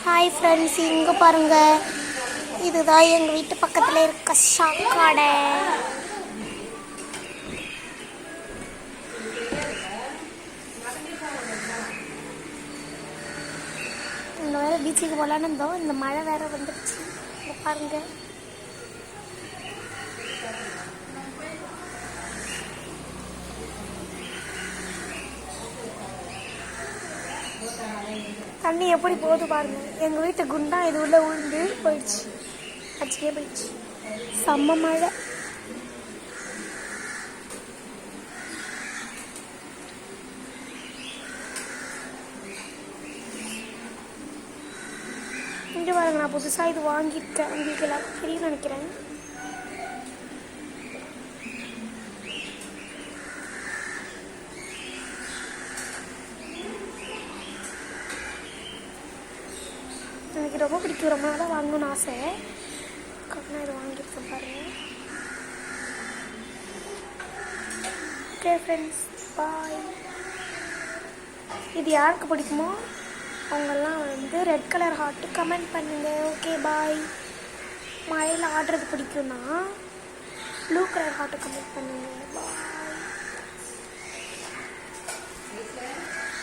Hi friends, இங்கே பாருங்கள். இதுதான் எங்கள் வீட்டு பக்கத்தில் இருக்க சாக்கடை. இந்த வேறு பீச்சுக்கு போகலான்னு இருந்தோம். இந்த மழை வேறு வந்துடுச்சு. இங்கே பாருங்கள். தண்ணி எப்படி போகுது பாருங்க. எங்கள் வீட்டு குண்டா இது உள்ள விழுந்து போயிடுச்சு, அடிச்சுட்டே போயிடுச்சு. செம்ம மழை. இங்கே பாருங்க, நான் புதுசாக இது வாங்கியிருக்கேன். உங்களுக்கு எல்லாம் தெரியும் நினைக்கிறேன். எனக்கு ரொம்ப பிடிக்கும். ரொம்ப நாளாக வாங்கணும்னு ஆசை. நான் இதை வாங்கியிருக்கேன் பாருங்கள். ஓகே ஃப்ரெண்ட்ஸ், பாய். இது யாருக்கு பிடிக்குமோ அவங்கெல்லாம் ரெட் கலர் ஹார்ட்டு கமெண்ட் பண்ணுங்கள். Okay bye. மழையில் ஆடுறது பிடிக்கும்னா ப்ளூ கலர் ஹார்ட்டு கமெண்ட் பண்ணுங்கள். பாய்.